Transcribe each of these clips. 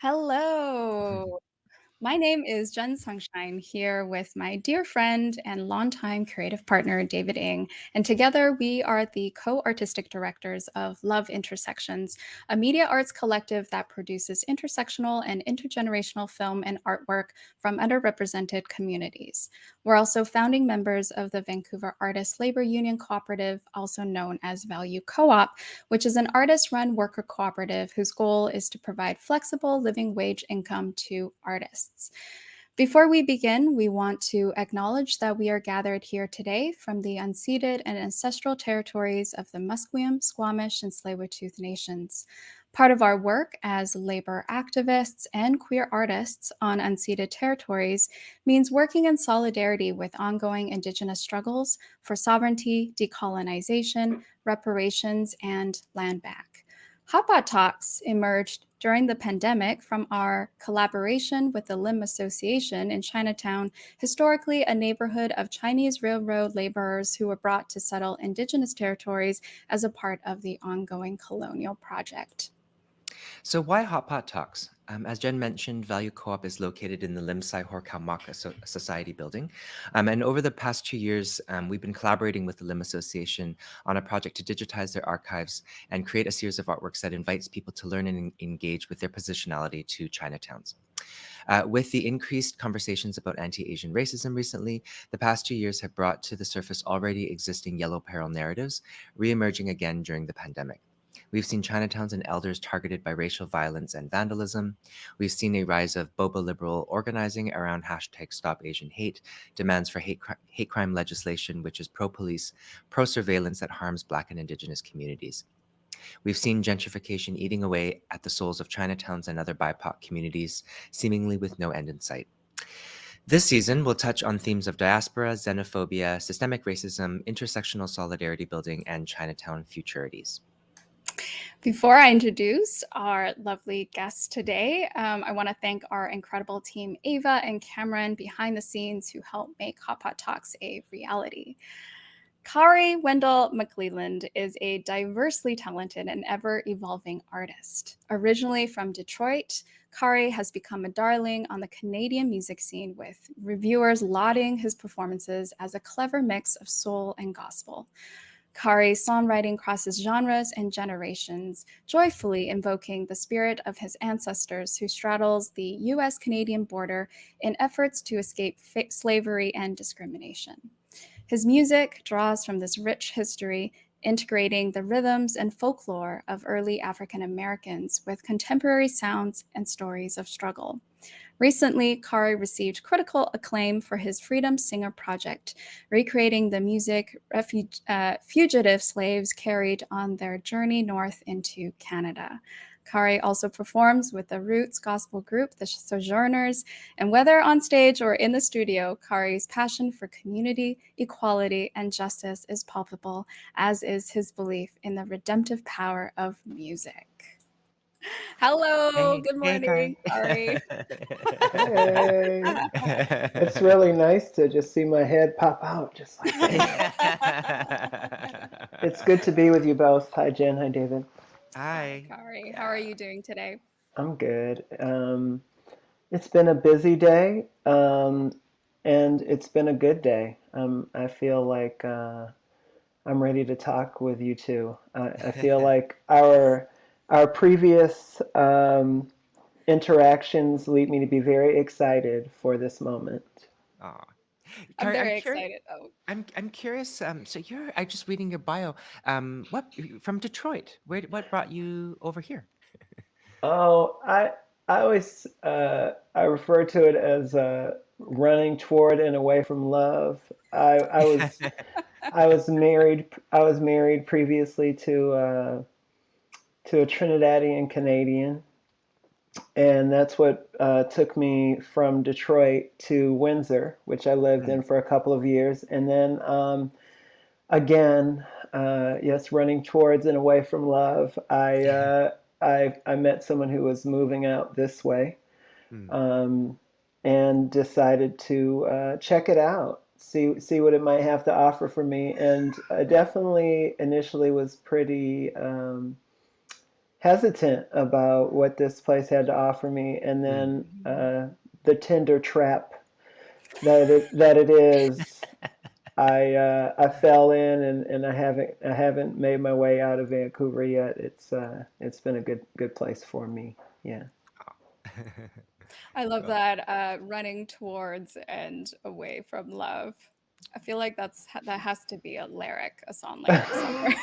Hello. My name is Jen Sunshine here with my dear friend and longtime creative partner, David Ng. And together we are the co artistic directors of Love Intersections, a media arts collective that produces intersectional and intergenerational film and artwork from underrepresented communities. We're also founding members of the Vancouver Artists Labor Union Cooperative, also known as Value Co op, which is an artist run worker cooperative whose goal is to provide flexible living wage income to artists. Before we begin, we want to acknowledge that we are gathered here today from the unceded and ancestral territories of the Musqueam, Squamish, and Tsleil-Waututh nations. Part of our work as labor activists and queer artists on unceded territories means working in solidarity with ongoing Indigenous struggles for sovereignty, decolonization, reparations, and land back. Hotpot Talks emerged during the pandemic from our collaboration with the Lim Association in Chinatown, historically a neighborhood of Chinese railroad laborers who were brought to settle Indigenous territories as a part of the ongoing colonial project. So why Hot Pot Talks? As Jen mentioned, Value Co-op is located in the Limsai Horkamaka Society building. And over the past 2 years, we've been collaborating with the Lim Association on a project to digitize their archives and create a series of artworks that invites people to learn and engage with their positionality to Chinatowns. With the increased conversations about anti-Asian racism recently, the past 2 years have brought to the surface already existing yellow peril narratives, re-emerging again during the pandemic. We've seen Chinatowns and elders targeted by racial violence and vandalism. We've seen a rise of boba liberal organizing around hashtag Stop Asian Hate, demands for hate crime legislation, which is pro-police, pro-surveillance that harms Black and Indigenous communities. We've seen gentrification eating away at the souls of Chinatowns and other BIPOC communities, seemingly with no end in sight. This season, we'll touch on themes of diaspora, xenophobia, systemic racism, intersectional solidarity building, and Chinatown futurities. Before I introduce our lovely guests today, I want to thank our incredible team, Ava and Cameron, behind the scenes who helped make Hot Pot Talks a reality. Khari Wendell McClelland is a diversely talented and ever-evolving artist. Originally from Detroit, Khari has become a darling on the Canadian music scene, with reviewers lauding his performances as a clever mix of soul and gospel. Khari's songwriting crosses genres and generations, joyfully invoking the spirit of his ancestors who straddles the US-Canadian border in efforts to escape slavery and discrimination. His music draws from this rich history, integrating the rhythms and folklore of early African Americans with contemporary sounds and stories of struggle. Recently, Khari received critical acclaim for his Freedom Singer project, recreating the music fugitive slaves carried on their journey north into Canada. Khari also performs with the roots gospel group, the Sojourners, and whether on stage or in the studio, Khari's passion for community, equality, and justice is palpable, as is his belief in the redemptive power of music. Hello, good Hey, morning, Khari. Khari. Hey, it's really nice to just see my head pop out just like that. It's good to be with you both. Hi, Jen. Hi, David. Hi. Khari. How are you doing today? I'm good. It's been a busy day, and it's been a good day. I feel like I'm ready to talk with you too. I feel like our previous interactions lead me to be very excited for this moment. Aw. I'm Khari, very excited. Oh, I'm curious. So I just reading your bio. What from Detroit? What brought you over here? Oh, I refer to it as running toward and away from love. I was married previously to a Trinidadian Canadian, and that's what took me from Detroit to Windsor, which I lived Mm, in for a couple of years, and then again, yes, running towards and away from love. I met someone who was moving out this way, mm, um, and decided to check it out, see what it might have to offer for me. And I definitely initially was pretty hesitant about what this place had to offer me, and mm. then the Tinder trap that it is. I fell in, and I haven't made my way out of Vancouver yet. It's been a good place for me. Yeah. I love Well, that, running towards and away from love. I feel like that has to be a lyric, a song lyric somewhere.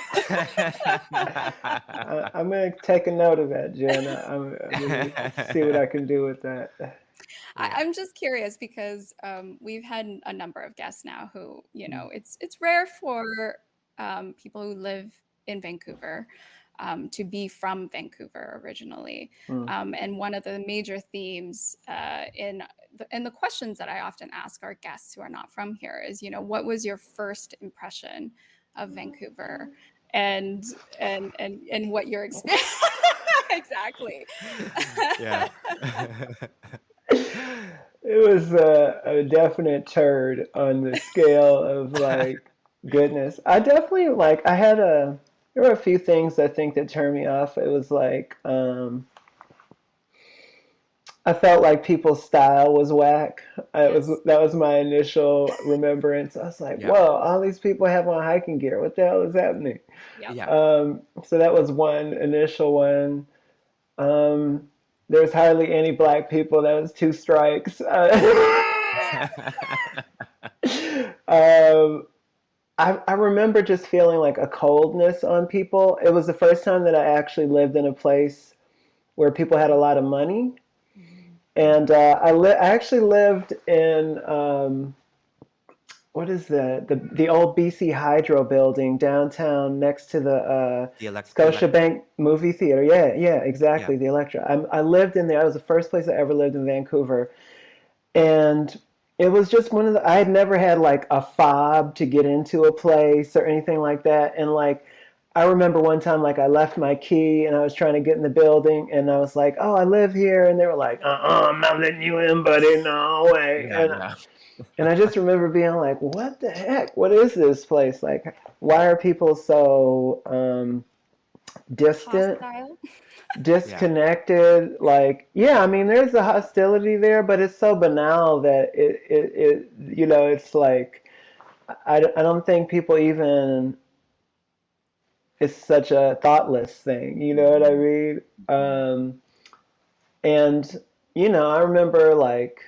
I'm gonna take a note of that, Jen. I'm gonna see what I can do with that. yeah. I'm just curious because we've had a number of guests now who, Mm, it's rare for people who live in Vancouver to be from Vancouver originally. mm, And one of the major themes in the questions that I often ask our guests who are not from here is, what was your first impression of Vancouver, and and what your experience exactly. Yeah. It was a definite turd on the scale of like goodness. I definitely like. There were a few things I think that turned me off. It was like I felt like people's style was whack. Yes. That was my initial remembrance. I was like, Yeah. whoa, all these people have on hiking gear. What the hell is happening? Yep. Yeah. So that was one initial one. Um, there's hardly any black people. That was two strikes. um, I remember just feeling like a coldness on people. It was the first time that I actually lived in a place where people had a lot of money. Mhm. And I actually lived in what is the old BC Hydro building downtown next to the The Electra. Scotiabank movie theater. Yeah, yeah, Yeah. exactly. The Electra. I lived in there. It was the first place I ever lived in Vancouver, and it was just one of the. I had never had like a fob to get into a place or anything like that, and like. I remember one time, like I left my key and I was trying to get in the building, and I was like, "Oh, I live here," and they were like, I'm not letting you in, buddy, no way." Yeah. Yeah. And I just remember being like, what the heck? What is this place? Like, why are people so distant, Hostile. Yeah. disconnected? Like, yeah, I mean, there's a hostility there, but it's so banal that it's like, I don't think people even, it's such a thoughtless thing. You know what I Mhm. mean? Mhm. And, I remember like,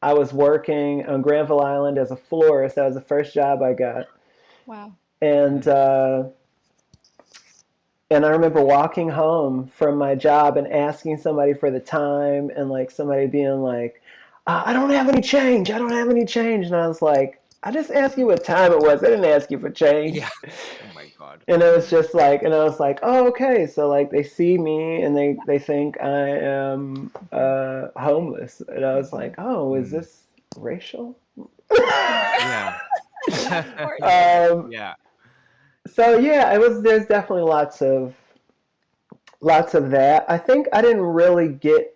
I was working on Granville Island as a florist. That was the first job I got. Wow. And Mm, uh, and I remember walking home from my job and asking somebody for the time, and like somebody being like, "I don't have any change. I don't have any change." And I was like, "I just asked you what time it was. I didn't ask you for yeah. change." Oh my God. And it was just like, and I was like, "Oh, okay." So like they see me and they think I am homeless, and I was Mhm. like, "Oh, is Mm, this racial?" yeah. Of course. um, Yeah. so yeah, it was. There's definitely lots of that. I think I didn't really get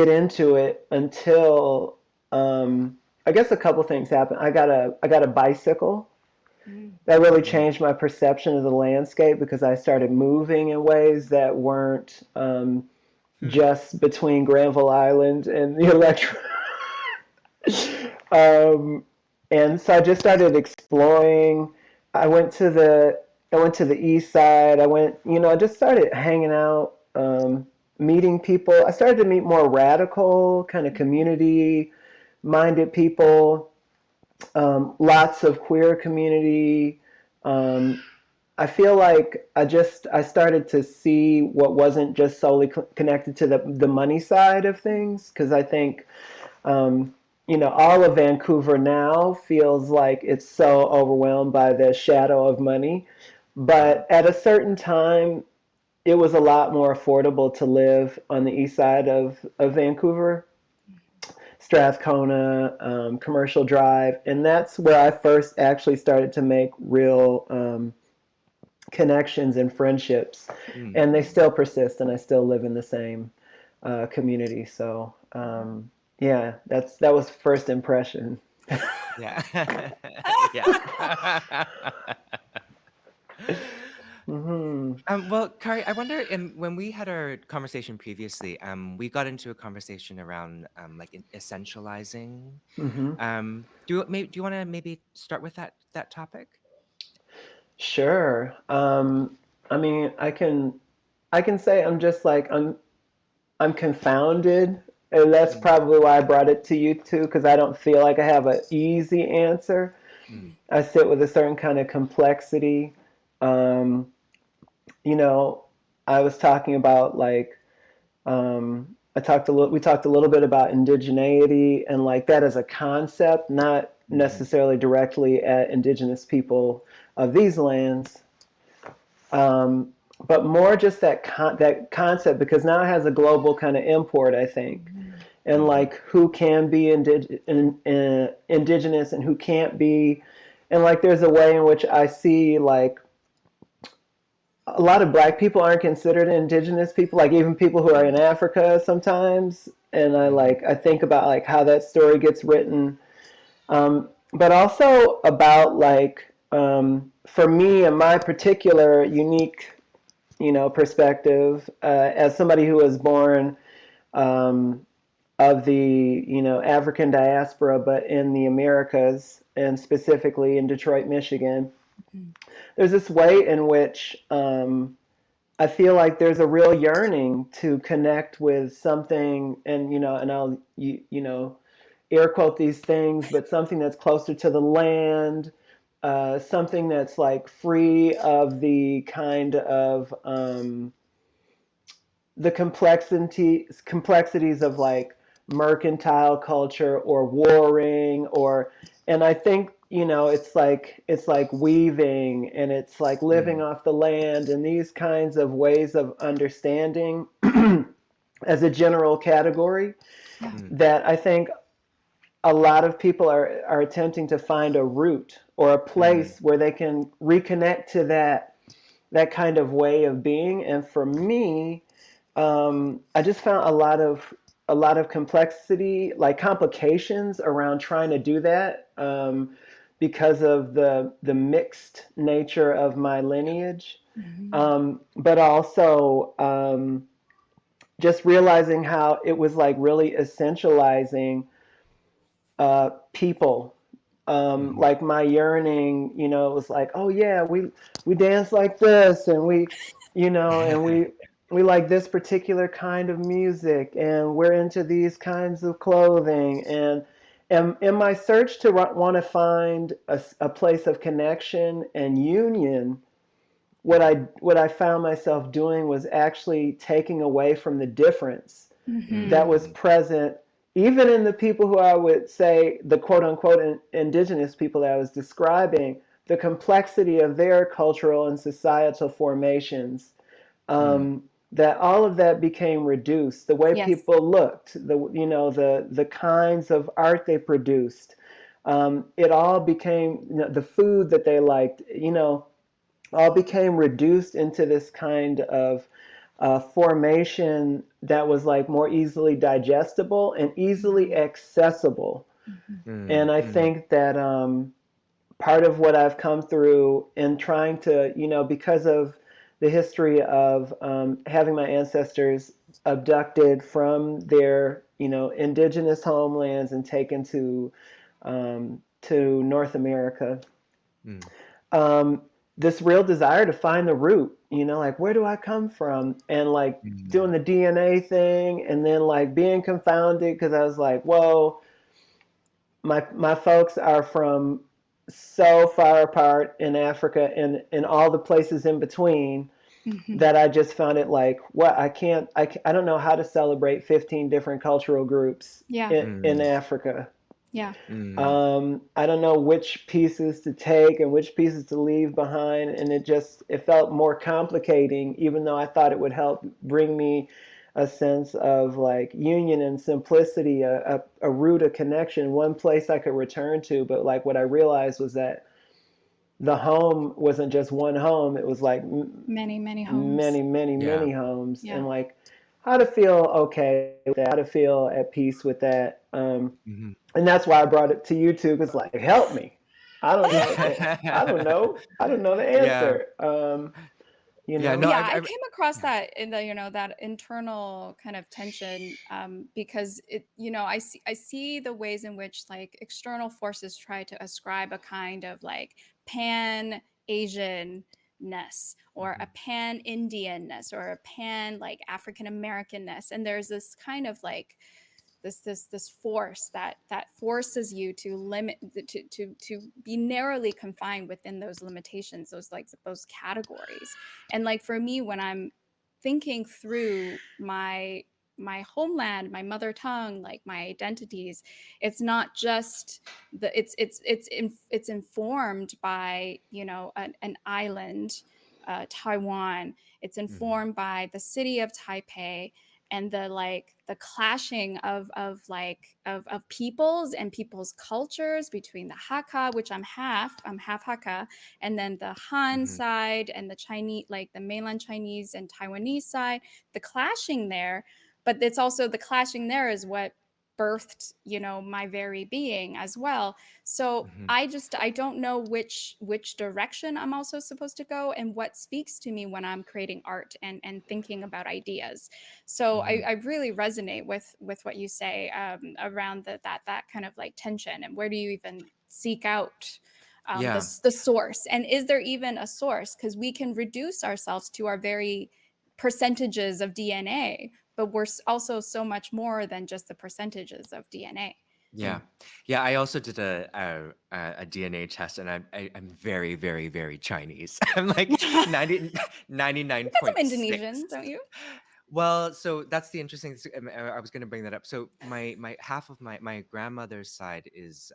into it until I guess a couple things happened. I got a bicycle Mm. that really Mm, changed my perception of the landscape because I started moving in ways that weren't just between Granville Island and the Electro. um, and so I just started exploring. I went to the I went to the east side. I just started hanging out, meeting people. I started to meet more radical, kind of Mhm. community minded people. Lots of queer community. Um, I feel like I started to see what wasn't just solely connected to the money side of things, because I think um, all of Vancouver now feels like it's so overwhelmed by the shadow of money. Mm, But at a certain time, it was a lot more affordable to live on the east side of Vancouver, Strathcona, Commercial Drive. And that's where I first actually started to make real connections and friendships. mm. And they still persist, and I still live in the same community. So, yeah, that was first impression. Yeah. Yeah. Hmm. Well, Kari, I wonder, when we had our conversation previously, we got into a conversation around like essentializing. Hmm. Do you want to maybe start with that topic? Sure. I mean, I can say I'm just like I'm confounded, and that's Mm, probably why I brought it to you too, because I don't feel like I have an easy answer. mm, I sit with a certain kind of complexity. Um, you know, I was talking about like we talked a little bit about indigeneity and like that as a concept, not mhm, necessarily directly at indigenous people of these lands, um, but more just that concept, because now it has a global kind of import, I think, and mhm, like who can be indigenous and who can't be, and like there's a way in which I see like a lot of black people aren't considered indigenous people, like even people who are in mm, Africa sometimes. And mhm, I think about like how that story gets written, but also about like for me and my particular unique perspective, as somebody who was born um, of the African diaspora, but in the Americas and specifically in Detroit, Michigan. There's this way in which I feel like there's a real yearning to connect with something, and I'll air quote these things, but something that's closer to the land, something that's like free of the kind of the complexities of like mercantile culture or warring, or and I think it's like weaving, and it's like living mm, off the land, and these kinds of ways of understanding as a general category Yeah. mm, that I think a lot of people are attempting to find a root or a mm, place where they can reconnect to that kind of way of being. And for me, I just found a lot of complexity, like complications around trying to do that, because of the mixed nature of my lineage, Mhm. but also just realizing how it was like really essentializing people. mhm, Like my yearning, it was like, oh yeah, we dance like this, and we like this particular kind of music, and we're into these kinds of clothing, and in my search to want to find a place of connection and union, mhm, what I found myself doing was actually taking away from the difference that was mm, present even in the people who I would say the quote unquote indigenous people that I was describing, the complexity of their cultural and societal formations, mm, um, that all of that became reduced. The way Yes. people looked, the kinds of art they produced, it all became, the food that they liked, all became reduced into this kind of formation that was like more easily digestible and easily Mhm. accessible. Mhm. And mm, I mm, think that part of what I've come through in trying to, because of the history of having my ancestors abducted from their, indigenous homelands and taken to North America, mm, um, this real desire to find the root, like where do I come from? And like doing mm, the DNA thing, and then like being confounded because I was like, whoa, my folks are from so far apart in Africa and in all the places in between Hmm. that I just found it like, what, I don't know how to celebrate 15 different cultural groups Yeah. in Mm, Africa. Yeah. mm, I don't know which pieces to take and which pieces to leave behind, and it felt more complicating, even though I thought it would help bring me a sense of like union and simplicity, a root of connection, one place I could return to. But like what I realized was that the home wasn't just one home; it was like Many, many homes. many, many, yeah. many homes, Yeah. and like how to feel okay with that, how to feel at peace with that. Mhm. And that's why I brought it to you too, because like, help me. I don't know. I don't know. I don't know the Yeah. answer. You Yeah. know. No, Yeah, I came across yeah. that in the, that internal kind of tension, because I see the ways in which like external forces try to ascribe a kind of like pan Asianness or a Mhm, pan Indianness or a pan like African Americanness, and there's this kind of like this force that forces you to limit to be narrowly confined within those limitations, those categories. And like for me, when I'm thinking through my homeland, my mother tongue, like my identities, it's not just it's informed by an island, Taiwan. It's mhm, informed by the city of Taipei, and the clashing of peoples and people's cultures between the Hakka, which I'm half Hakka, and then the Han mhm, side and the Chinese, like the mainland Chinese and Taiwanese side, the clashing there. But it's also the clashing there is what birthed my very being as well. So mhm, I don't know which direction I'm also supposed to go, and what speaks to me when I'm creating art and thinking about ideas. So I, mhm. I really resonate with what you say, around that kind of like tension, and where do you even seek out Yeah. the source, and is there even a source? Because we can reduce ourselves to our very percentages of DNA, but we're also so much more than just the percentages of DNA. Yeah. Yeah, I also did a DNA test, and I'm very, very, very Chinese. I'm like You 90 got some 99.6. Indonesian, don't you? Well, so that's the interesting I was going to bring that up. So my half of my grandmother's side is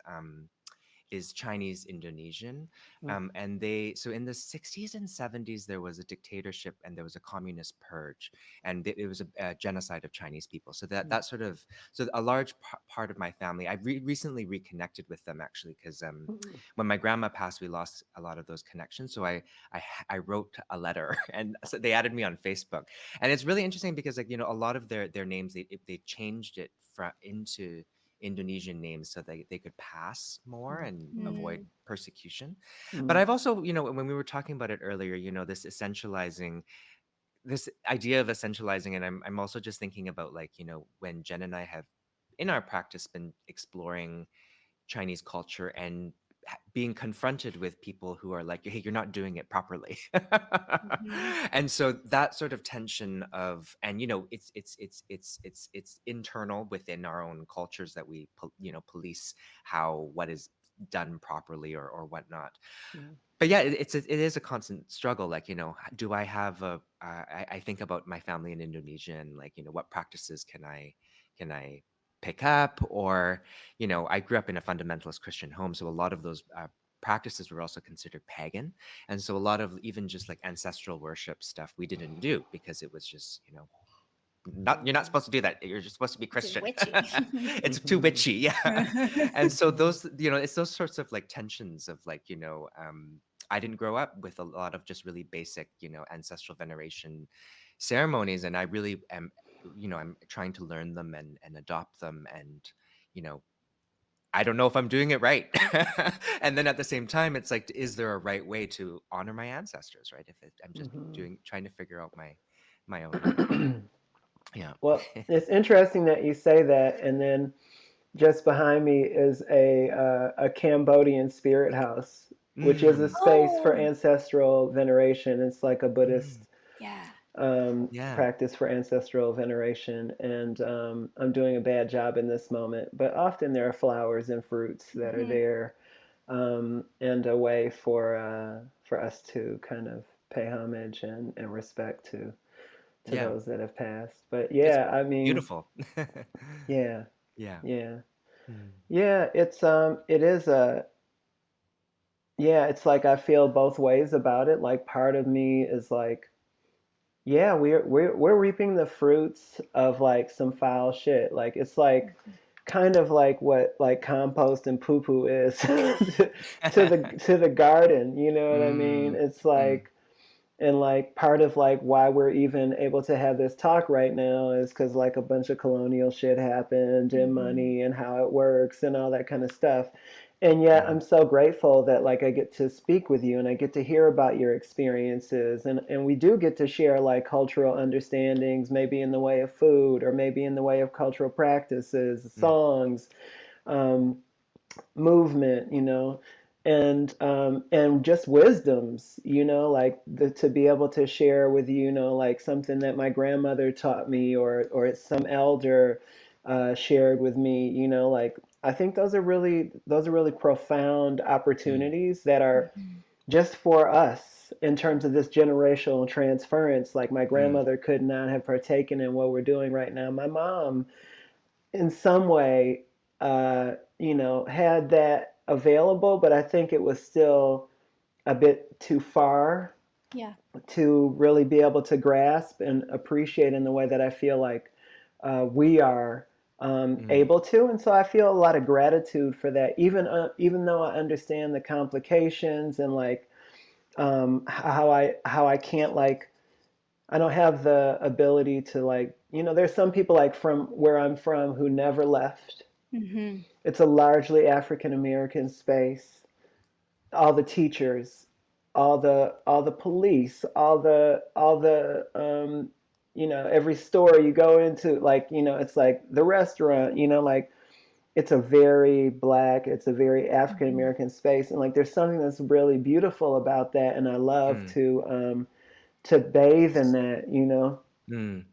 Chinese Indonesian. And so in the 60s and 70s, there was a dictatorship and there was a communist purge, and it was a genocide of Chinese people. So so a large part of my family, I recently reconnected with them actually, because when my grandma passed, we lost a lot of those connections. So I wrote a letter, and so they added me on Facebook. And it's really interesting because like, a lot of their names, they changed it into Indonesian names so they could pass more and avoid Mm, persecution. But Mm, I've also, when we were talking about it earlier, this idea of essentializing, and I'm also just thinking about like, when Jen and I have in our practice been exploring Chinese culture and being confronted with people who are like, hey, you're not doing it properly. mhm, And so that sort of tension of, and it's internal within our own cultures that we police what is done properly or whatnot. mm, But yeah, it is a constant struggle. Like, do I have I think about my family in Indonesia, and like, what practices can I pick up? Or, I grew up in a fundamentalist Christian home, so a lot of those practices were also considered pagan. And so a lot of even just like ancestral worship stuff we didn't do because it was just, not you're not supposed to do that. You're just supposed to be too Christian. witchy. It's too witchy, yeah. And so those, it's those sorts of like tensions of like, I didn't grow up with a lot of just really basic, ancestral veneration ceremonies, and I really am, I'm trying to learn them and adopt them, and you know, I don't know if I'm doing it right. And then at the same time, it's like, is there a right way to honor my ancestors, right? I'm just mhm. trying to figure out my own way. Yeah. Well, it's interesting that you say that, and then just behind me is a Cambodian spirit house, which is a Mm, space for Oh, ancestral veneration. It's like a mm, Buddhist yeah. yeah. practice for ancestral veneration, and I'm doing a bad job in this moment, but often there are flowers and fruits that are Mhm. there. and a way for us to kind of pay homage and respect to Yeah, those that have passed. But it's yeah, I mean, beautiful. yeah, Yeah. yeah, Mm, yeah. It is a yeah. It's like I feel both ways about it. Like part of me is like, yeah, we're reaping the fruits of like some foul shit. Like it's like kind of like what like compost and poo poo is to the garden. You know what I mean? mm, It's mm, like and like part of like why we're even able to have this talk right now is because like a bunch of colonial shit happened and Mhm. money and how it works and all that kind of stuff. And yet mm, I'm so grateful that like I get to speak with you and I get to hear about your experiences and we do get to share like cultural understandings, maybe in the way of food or maybe in the way of cultural practices, mm, songs, um, movement, and just wisdoms, like to be able to share with like something that my grandmother taught me or some elder shared with me, like I think those are really profound mm, opportunities that are Mhm. just for us in terms of this generational transference. Like my mm, grandmother could not have partaken in what we're doing right now. My mom in some way, had that available, but I think it was still a bit too far Yeah. to really be able to grasp and appreciate in the way that I feel like we are mm, able to. And so I feel a lot of gratitude for that, even though I understand the complications and like how I can't like I don't have the ability to like, there's some people like from where I'm from who never left. Mhm. It's a largely African American space. All the teachers, all the police, every store you go into, like, it's like the restaurant, like it's a very black, it's a very African Mhm. American space. And like there's something that's really beautiful about that. And I love mm, to bathe in that. mm,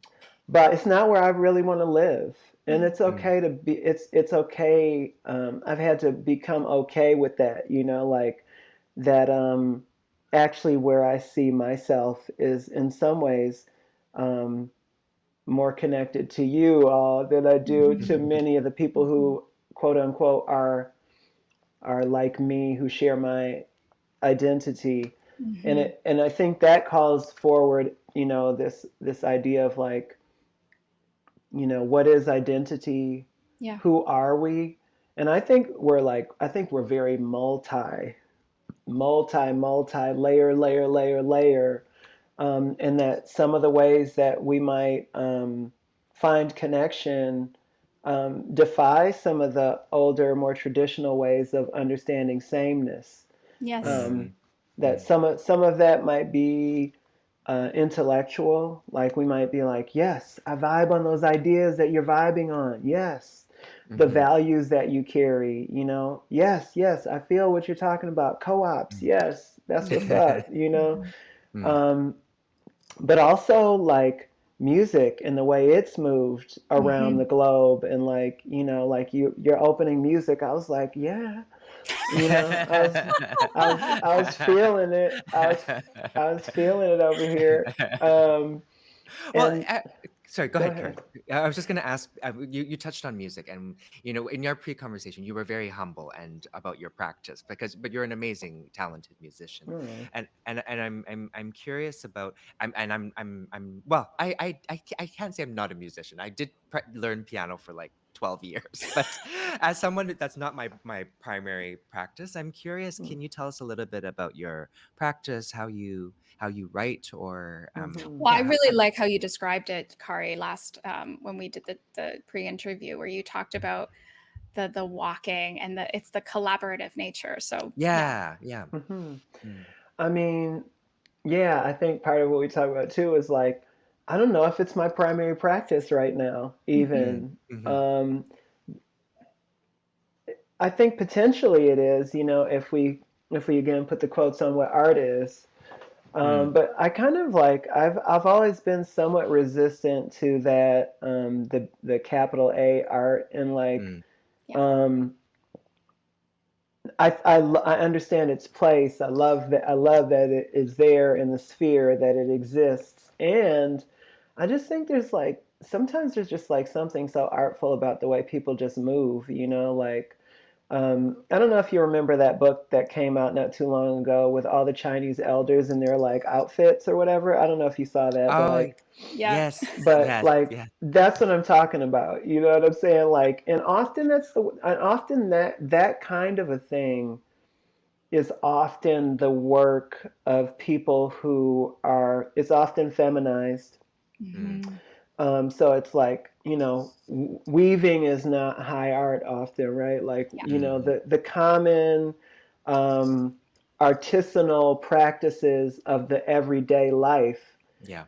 But it's not where I really want to live. And Yeah. it's mm, okay to be it's okay. I've had to become okay with that, like that actually where I see myself is in some ways um more connected to you all than I do Mhm. to mm, many of the people Mhm. who quote unquote are like me, who share my identity. And Mhm. I think that calls forward, this idea of like, what is identity? Yeah. Who are we? And I think we're very multi layer, layer. And that some of the ways that we might find connection defy some of the older, more traditional ways of understanding sameness. Yes. Um, mm, that mm, some of that might be intellectual. Like we might be like, yes, I vibe on those ideas that you're vibing on. Yes, the mhm, values that you carry. Yes, yes, I feel what you're talking about. Co-ops. mm. Yes, that's what's up. Mhm. Mm, Um, but also like music and the way it's moved around Mhm. the globe and like you're opening music. I was like, yeah, I was feeling it. I was feeling it over here. Well, And sorry, go go ahead, Khari. ahead. I was just going to ask. You touched on music, and in your pre-conversation, you were very humble and about your practice but you're an amazing, talented musician, Oh. and I'm curious about. Well, I can't say I'm not a musician. I did learn piano for like 12 years, but as someone that's not my primary practice, I'm curious. Can you tell us a little bit about your practice, how you write, or Mm-hmm. Well, I yeah, really like how you described it, Kari, last when we did the pre-interview, where you talked about the walking and it's the collaborative nature. So yeah. yeah, yeah. Mm-hmm. Mm, I mean, yeah, I think part of what we talk about too is like, I don't know if it's my primary practice right now, Mhm. mm, even. mhm, Um, I think potentially it is, if we again put the quotes on what art is. mm, But I kind of like I've always been somewhat resistant to that the capital A art and like mm, Yeah. um, I understand its place. I love that it is there in the sphere, that it exists. And I just think there's like sometimes there's just like something so artful about the way people just move, you know, like I don't know if you remember that book that came out not too long ago with all the Chinese elders and their like outfits or whatever. I don't know if you saw that, Oh, Yeah. yes, but yes, like yeah. that's what I'm talking about. You know what I'm saying? Like, and often that kind of a thing is often the work of people who are, it's often feminized. Mm, Mhm. So it's like, you know, weaving is not high art often, right? Like, Yeah. you know, mhm, the common um, artisanal practices of the everyday life yeah,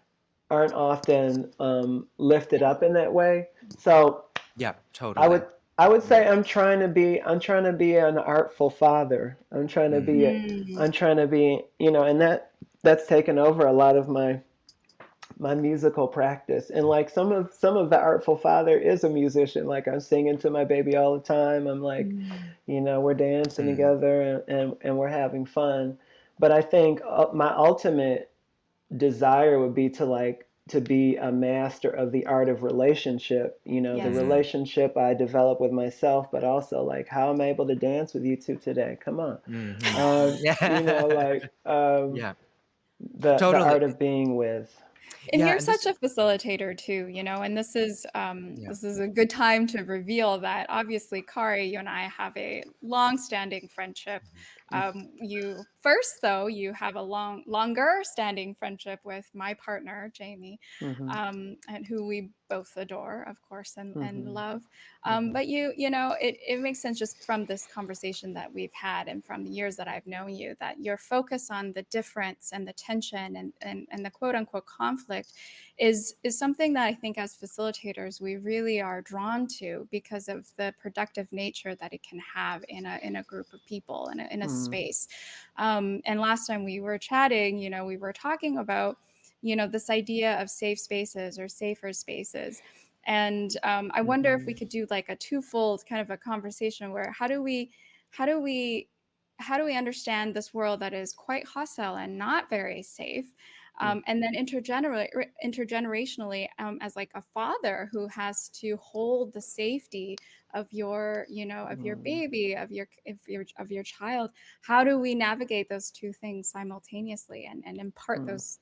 aren't often lifted up in that way. So yeah, I totally. would I would Yeah. say I'm trying to be an artful father. Mm, I'm trying to be, you know, and that's taken over a lot of my musical practice. And like some of the artful father is a musician. Like I'm singing to my baby all the time. I'm like, Mm. you know, we're dancing mm, together and we're having fun. But I think my ultimate desire would be to like to be a master of the art of relationship, you know, the Yes. mm, relationship I develop with myself, but also like how I'm able to dance with you two today. Come on. mhm. You know, Yeah. like Yeah, the totally. art of being with. And Yeah, you're and this such a facilitator too, and yeah. this is a good time to reveal that obviously, Kari, you and I have a long-standing friendship. You first, though, you have a longer standing friendship with my partner, Jamie, Hmm. and who we both adore, of course, and Hmm. love. Hmm. But it makes sense just from this conversation that we've had and from the years that I've known you that your focus on the difference and the tension and the quote unquote conflict is something that I think as facilitators we really are drawn to because of the productive nature that it can have in a group of people in a Hmm. space. And last time we were chatting, we were talking about this idea of safe spaces or safer spaces. And I wonder if we Hmm. could do like a twofold kind of a conversation where how do we how do we understand this world that is quite hostile and not very safe, and then intergenerationally, as like a father who has to hold the safety of of your Hmm. baby, of your child. How do we navigate those two things simultaneously and impart Hmm. those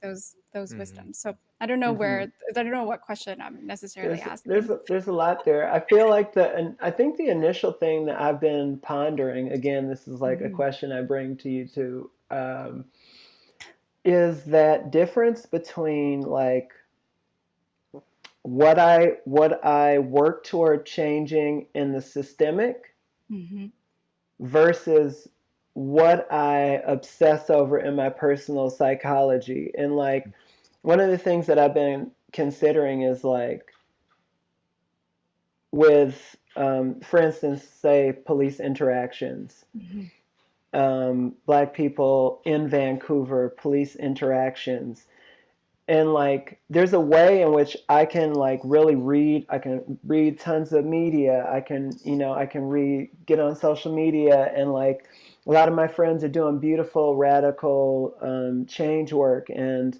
Mhm. wisdoms? So I Hmm. don't know what question I'm necessarily asking. There's a lot there. I feel like and I think the initial thing that I've been pondering, again, this is like a Mhm. question I bring to you too, is that difference between like what I work toward changing in the systemic Mhm. versus what I obsess over in my personal psychology. And like one of the things that I've been considering is like with, for instance, say police interactions, Mhm. Black people in Vancouver, police interactions. And like, there's a way in which I can like really I can read tons of media. I can get on social media and like a lot of my friends are doing beautiful, radical change work. And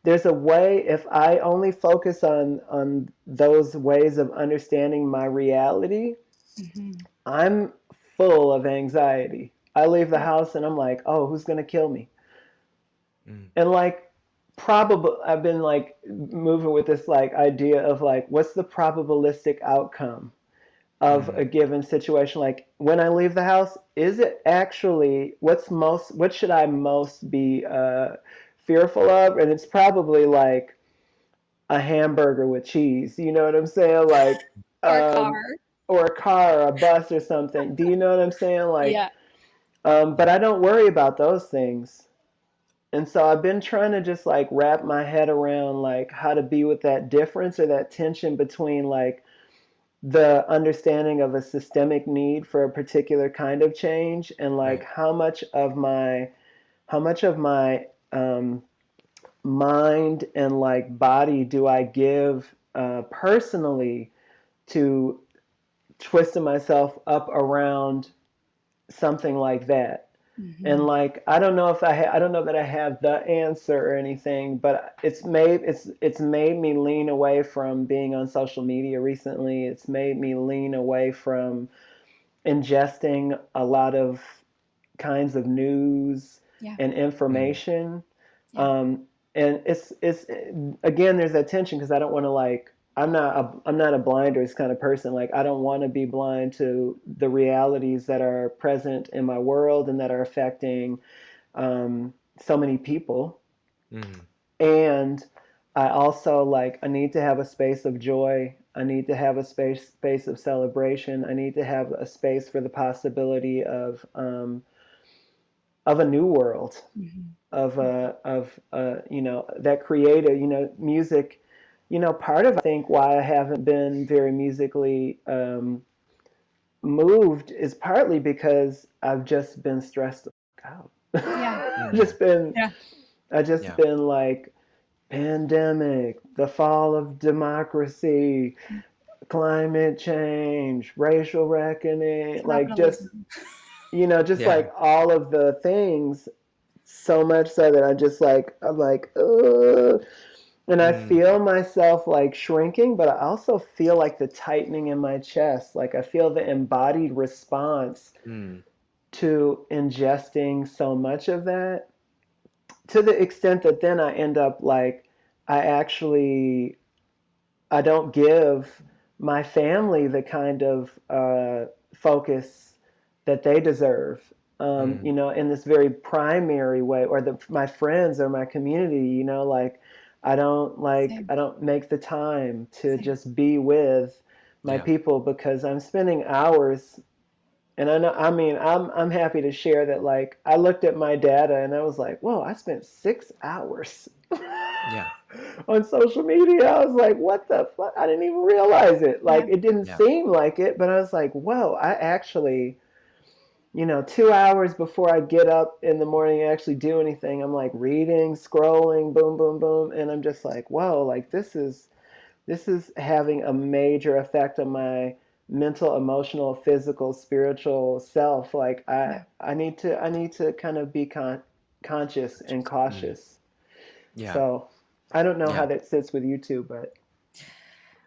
there's a way if I only focus on those ways of understanding my reality, Mhm. I'm full of anxiety. I leave the house and I'm like, oh, who's gonna kill me? Mm, And like probably I've been like moving with this like idea of like what's the probabilistic outcome of mm, a given situation. Like when I leave the house, is it actually what should I most be fearful of? And it's probably like a hamburger with cheese. You know what I'm saying? Like, Or a car. um, or a car or a bus or something. Do you know what I'm saying? Like, Yeah. but I don't worry about those things. And so I've been trying to just like wrap my head around like how to be with that difference or that tension between like the understanding of a systemic need for a particular kind of change and like right. how much of my mind and like body do I give personally to twisting myself up around something like that. And Mhm. like I don't know that I have the answer or anything, but it's made me lean away from being on social media recently. It's made me lean away from ingesting a lot of kinds of news Yeah. and Mm. information. Yeah. Um, and it's again, there's that tension because I don't want to like I'm not a blinders kind of person. Like I don't want to be blind to the realities that are present in my world and that are affecting so many people. Mm. And I also like I need to have a space of joy. I need to have a space of celebration. I need to have a space for the possibility of a new world, Mhm. of you know, that creative, you know, music. You know, part of I think why I haven't been very musically moved is partly because I've just been stressed out. Yeah. Mm. Yeah. I just Yeah. been like pandemic, the fall of democracy, climate change, racial reckoning, like just Capitalism. you know, just Yeah. like all of the things, so much so that I'm like, ugh. And I Mm. feel myself like shrinking, but I also feel like the tightening in my chest. Like I feel the embodied response Mm. to ingesting so much of that, to the extent that then I end up like, I actually, I don't give my family the kind of focus that they deserve. Mm. You know, in this very primary way, or my friends or my community, you know, like Same. I don't make the time to Same. just be with my Yeah. people because I'm spending hours. And I know, I mean, I'm happy to share that. Like, I looked at my data and I was like, whoa, I spent 6 hours Yeah. on social media. I was like, what the fuck? I didn't even realize it. Yeah. Like, it didn't Yeah. seem like it, but I was like, whoa, I actually, you know, 2 hours before I get up in the morning and actually do anything, I'm like reading, scrolling, boom, boom, boom. And I'm just like, whoa, like this is having a major effect on my mental, emotional, physical, spiritual self. Like Yeah. I need to kind of be conscious and Mm. cautious. Yeah. So I don't know how Yeah. that sits with you two, but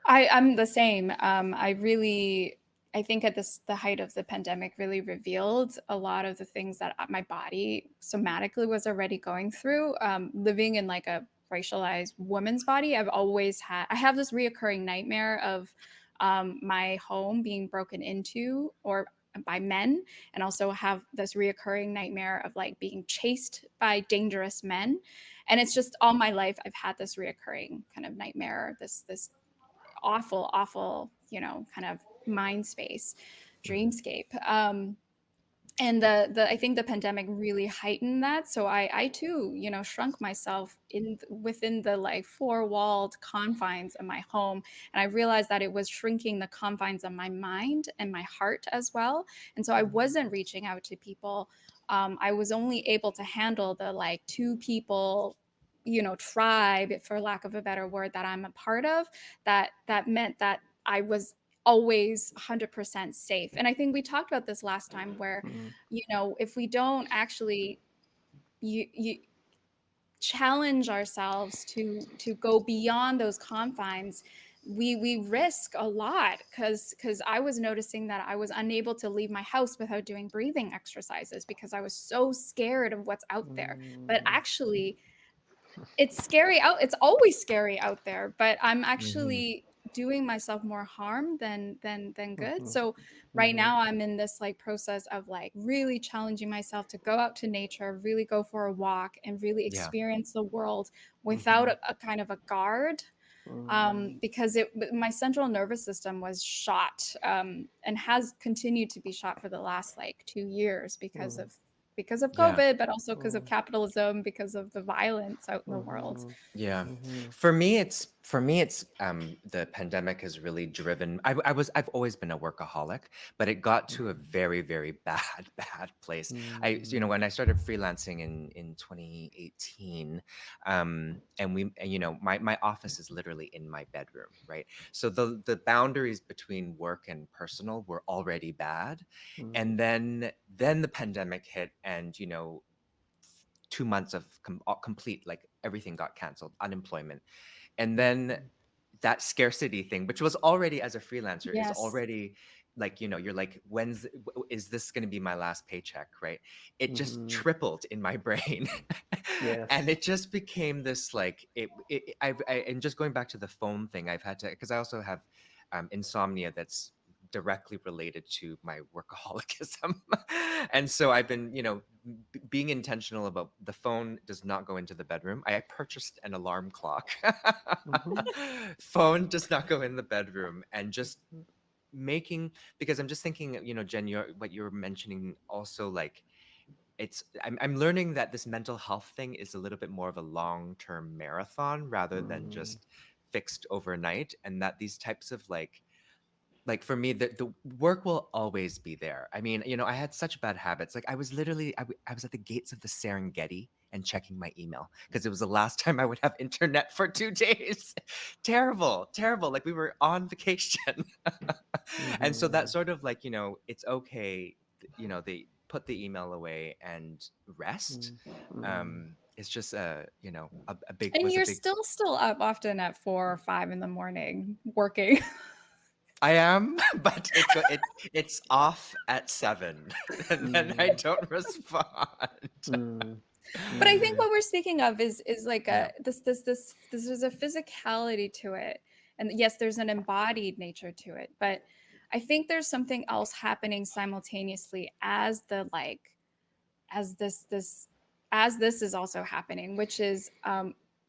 I'm the same. I think at the height of the pandemic really revealed a lot of the things that my body somatically was already going through. Living in like a racialized woman's body, I have this reoccurring nightmare of my home being broken into or by men, and also have this reoccurring nightmare of like being chased by dangerous men. And it's just all my life I've had this reoccurring kind of nightmare, this awful, awful, kind of mind space, Mm. dreamscape. And the I think the pandemic really heightened that. So I too, shrunk myself in within the like four-walled confines of my home, and I realized that it was shrinking the confines of my mind and my heart as well. And so I wasn't reaching out to people. I was only able to handle the like two people, tribe, for lack of a better word, that I'm a part of. That meant that I was always 100% safe. And I think we talked about this last time where, mm, if we don't actually you challenge ourselves to go beyond those confines, we risk a lot, because I was noticing that I was unable to leave my house without doing breathing exercises because I was so scared of what's out there. But mm, actually, it's always scary out there, but I'm Mhm. actually doing myself more harm than good. mhm, So right mhm, now I'm in this like process of like really challenging myself to go out to nature, really go for a walk, and really Yeah. experience the world without mhm, a kind of a guard. mm, Because my central nervous system was shot, and has continued to be shot for the last like 2 years mm, because of Yeah. COVID, but also because of mm, capitalism, because of the violence out in the world. mhm, Yeah. mhm, For me, it's For me, it's the pandemic has really driven. I've always been a workaholic, but it got to a very, very bad, bad place. Mm, When I started freelancing in 2018, my office is literally in my bedroom, right? So the boundaries between work and personal were already bad, mm, and then the pandemic hit, and 2 months of complete, like, everything got canceled, unemployment, and then mm, that scarcity thing, which was already, as a freelancer, is Yes. already like, you're like, is this going to be my last paycheck, right? It just mhm. tripled in my brain. And Yes. it just became this, like, and just going back to the phone thing, I've had to, because I also have insomnia that's directly related to my workaholicism. And so I've been, being intentional about the phone does not go into the bedroom. I purchased an alarm clock. Mhm, Phone does not go in the bedroom, and just making, because I'm just thinking, Jen, what you're mentioning also, like, I'm learning that this mental health thing is a little bit more of a long-term marathon rather than mm, just fixed overnight, and that these types of, like, for me, the work will always be there. I mean, I had such bad habits. Like, I was literally, I was at the gates of the Serengeti and checking my email because it was the last time I would have internet for 2 days. Terrible, terrible. Like, we were on vacation. And so that mhm, sort of, like, it's okay, they put the email away and rest. mm, mm. It's just a big And was a you're big. still up often at 4 or 5 in the morning working. I am, but it's off at 7, and then I Mm, don't respond. mm, But I think mm, what we're speaking of is like Yeah. a this is a physicality to it. And yes, there's an embodied nature to it, but I think there's something else happening simultaneously as the like as this as this is also happening, which is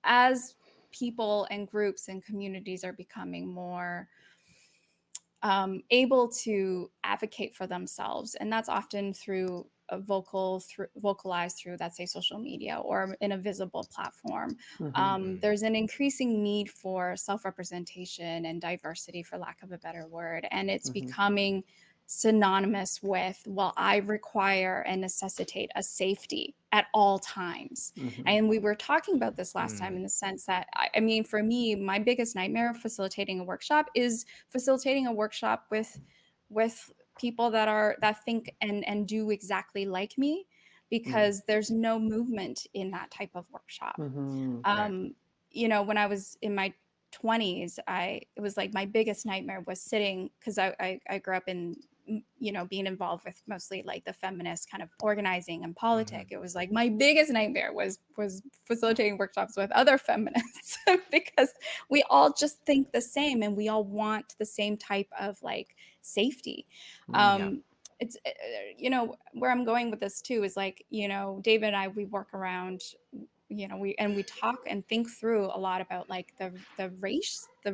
as people and groups and communities are becoming more able to advocate for themselves, and that's often through vocalized through, let's say, social media or in a visible platform. mhm, Mm, There's an increasing need for self-representation and diversity, for lack of a better word, and it's mhm, becoming synonymous with, well, I require and necessitate a safety at all times. mhm, And we were talking about this last time, mm, in the sense that, I mean, for me, my biggest nightmare of facilitating a workshop is facilitating a workshop with people that think and do exactly like me, mm, because there's no movement in that type of workshop. mhm, right. um when I was in my 20s, I it was like my biggest nightmare was sitting, because I grew up in, being involved with mostly like the feminist kind of organizing and politic. Hmm. It was like my biggest nightmare was facilitating workshops with other feminists because we all just think the same and we all want the same type of like safety. mm, Yeah. um it's where I'm going with this too is like, David and I, we work around, we talk and think through a lot about like the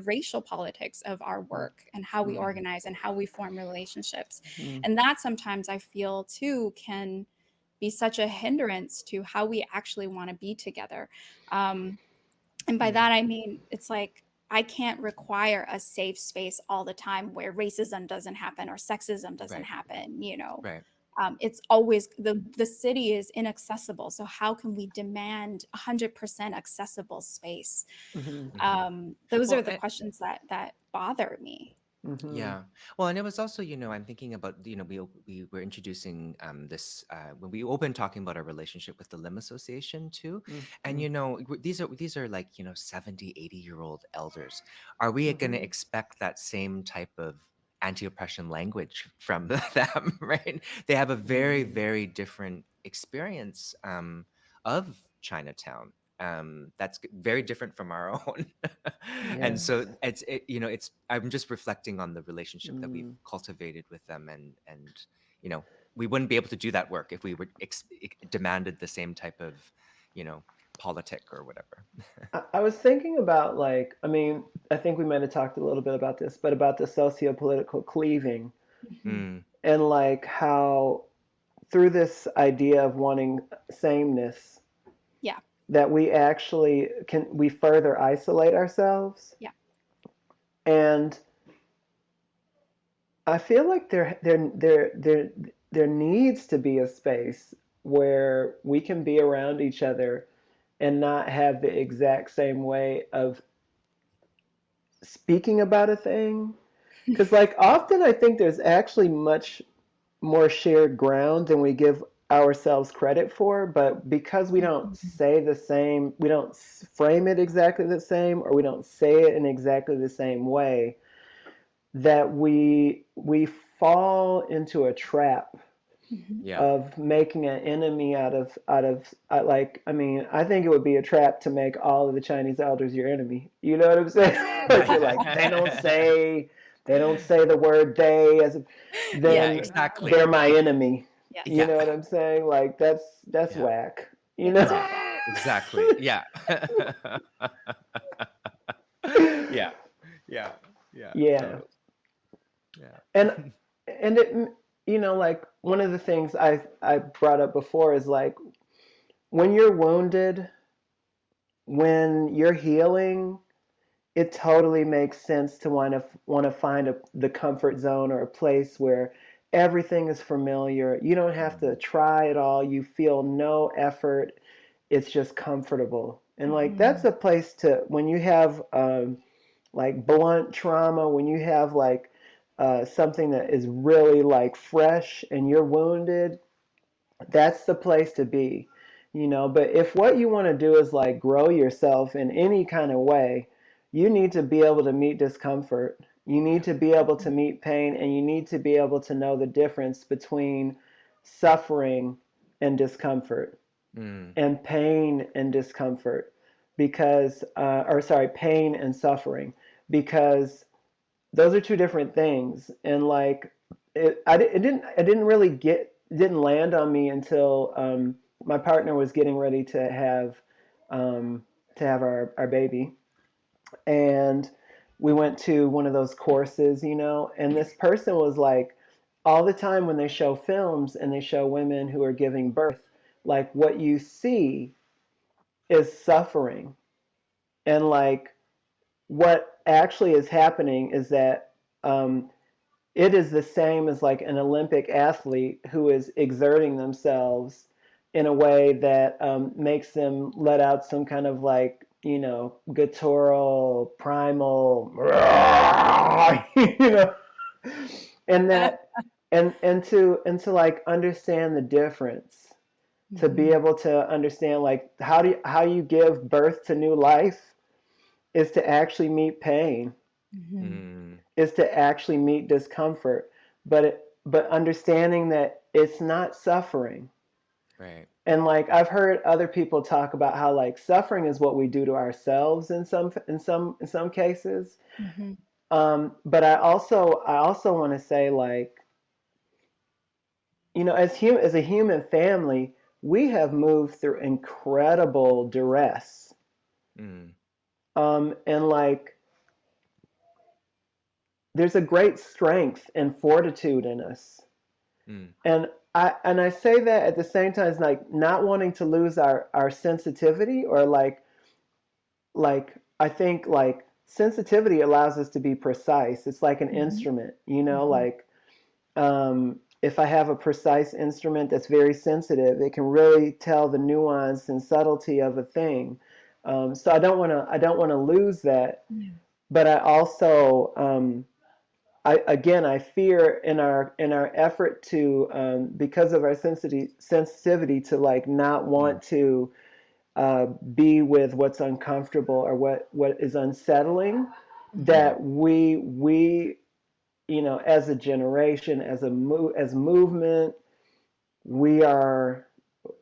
racial politics of our mm, work and how we mm, Hmm. organize and how we form relationships. mm, And that sometimes I feel too can be such a hindrance to how we actually want to be together. And by mm, that I mean, it's like, I can't require a safe space all the time where racism doesn't happen or sexism doesn't Right. happen. Right. It's always the city is inaccessible. So how can we demand 100% accessible space? mhm, Hmm. Those are Well, the questions that bother me. mhm, yeah. Well, and it was also, I'm thinking about, we were introducing this when we opened talking about our relationship with the Lim Association too. mm, And, mm, these are like, 70, 80-year-old elders. Are we going to mhm, expect that same type of anti-oppression language from them, right? They have a very, mm. very different experience of Chinatown. That's very different from our own. And Yes. so it's I'm just reflecting on the relationship that we've Mm. cultivated with them, and you know we wouldn't be able to do that work if we were demanded the same type of you know politic or whatever. I was thinking about, like, I mean, I think we might have talked a little bit about this, but about the socio-political cleaving, Mhm. Mm, and like how through this idea of wanting sameness, Yeah. that we actually we further isolate ourselves. Yeah. And I feel like there needs to be a space where we can be around each other and not have the exact same way of speaking about a thing. Because, like, often I think there's actually much more shared ground than we give ourselves credit for. But because we don't say the same, we don't frame it exactly the same, or we don't say it in exactly the same way, that we fall into a trap Yeah. of making an enemy like, I mean, I think it would be a trap to make all of the Chinese elders your enemy. You know what I'm saying? Like, you're like, they don't say the word they, as Yeah, then exactly. they're my enemy. Yes. You know what I'm saying? Like, that's Yeah. whack. You It know? is whack. Exactly. Yeah. Yeah. Yeah. Yeah. Yeah. Totally. Yeah. And it, you know, like, one of the things I brought up before is, like, when you're wounded, when you're healing, it totally makes sense to want to find the comfort zone, or a place where everything is familiar. You don't have to try at all. You feel no effort. It's just comfortable. And, like, that's a place to, when you have like, blunt trauma, when you have, like, something that is really, like, fresh and you're wounded, that's the place to be, you know. But if what you want to do is, like, grow yourself in any kind of way, you need to be able to meet discomfort. You need to be able to meet pain, and you need to be able to know the difference between suffering and discomfort, Mm. and pain and discomfort, because, or sorry, pain and suffering, because those are two different things. And, like, it didn't really didn't land on me until my partner was getting ready um, to have our baby, and we went to one of those courses, you know. And this person was like, all the time when they show films and they show women who are giving birth, like, what you see is suffering. And, like, what actually is happening is that um, it is the same as, like, an Olympic athlete who is exerting themselves in a way that makes them let out some kind of, like, you know, guttural, primal, you know, and that, and to like understand the difference, to be able to understand, like, how you give birth to new life is to actually meet pain, Mm. is to actually meet discomfort, but understanding that it's not suffering. Right. And, like, I've heard other people talk about how, like, suffering is what we do to ourselves in some cases. But I also want to say, like, you know, as a human family, we have moved through incredible duress. Mm. And, like, there's a great strength and fortitude in us. Mm. And I say that at the same time as, like, not wanting to lose our sensitivity, or, like, I think, like, sensitivity allows us to be precise. It's like an instrument, you know, like, if I have a precise instrument that's very sensitive, it can really tell the nuance and subtlety of a thing. So I don't want to lose that. But I also, I fear in our effort to, because of our sensitivity, to, like, not Mm. want to be with what's uncomfortable, or what is unsettling, Yeah. that we, you know, as a generation, as movement, we are,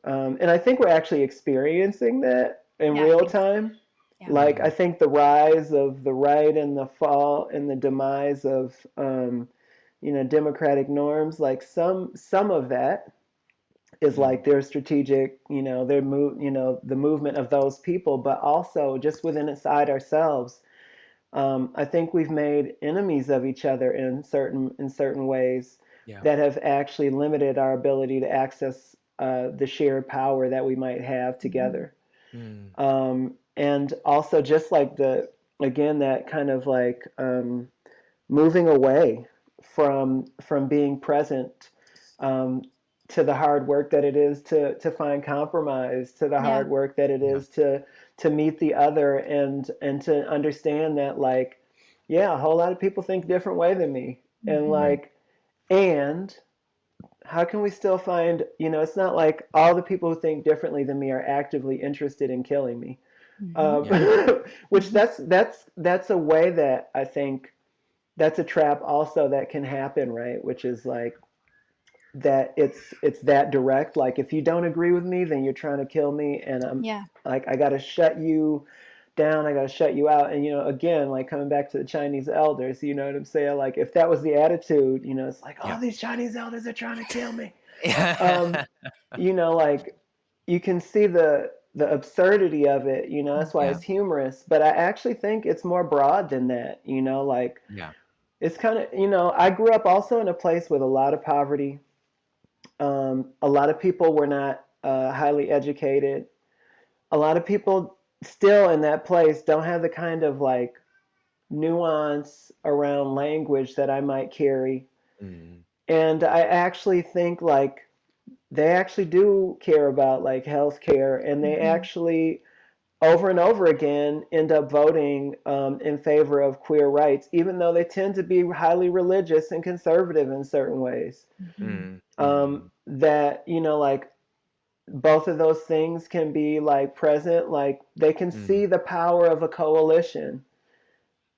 and I think we're actually experiencing that in Yeah, I real think so. time. Yeah. Like, I Mm. think the rise of the right and the fall and the demise of, you know, democratic norms, like, some of that is, Mm. like, their strategic, you know, you know, the movement of those people, but also just within inside ourselves. I think we've made enemies of each other in certain ways, Yeah. that have actually limited our ability to access the shared power that we might have together. Mm. And also just like again, that kind of like moving away from being present, um, to the hard work that it is to find compromise, to the Yeah. hard work that it Yeah. is to meet the other, and to understand that, like, yeah, a whole lot of people think a different way than me, and Mhm. Right. like, and how can we still find, it's not like all the people who think differently than me are actively interested in killing me. Mhm. um, Yeah. which Mhm. that's a way that I think that's a trap also that can happen, right? Which is like that it's that direct. Like, if you don't agree with me, then you're trying to kill me, and I'm Yeah. like, I got to shut you down, I got to shut you out. And again, like coming back to the Chinese elders, you know what I'm saying? Like, if that was the attitude, it's like, oh, Yeah. these Chinese elders are trying to kill me. Yeah. Um, like, you can see the absurdity of it. That's why Yeah. it's humorous. But I actually think it's more broad than that. Like, Yeah. it's kind of, I grew up also in a place with a lot of poverty. A lot of people were not highly educated. A lot of people still in that place don't have the kind of like nuance around language that I might carry. Mm. And I actually think like they actually do care about like healthcare, and they Mhm. actually over and over again end up voting in favor of queer rights, even though they tend to be highly religious and conservative in certain ways. Mhm. Mm. Mm. That, like, both of those things can be like present, like they can Mm. see the power of a coalition,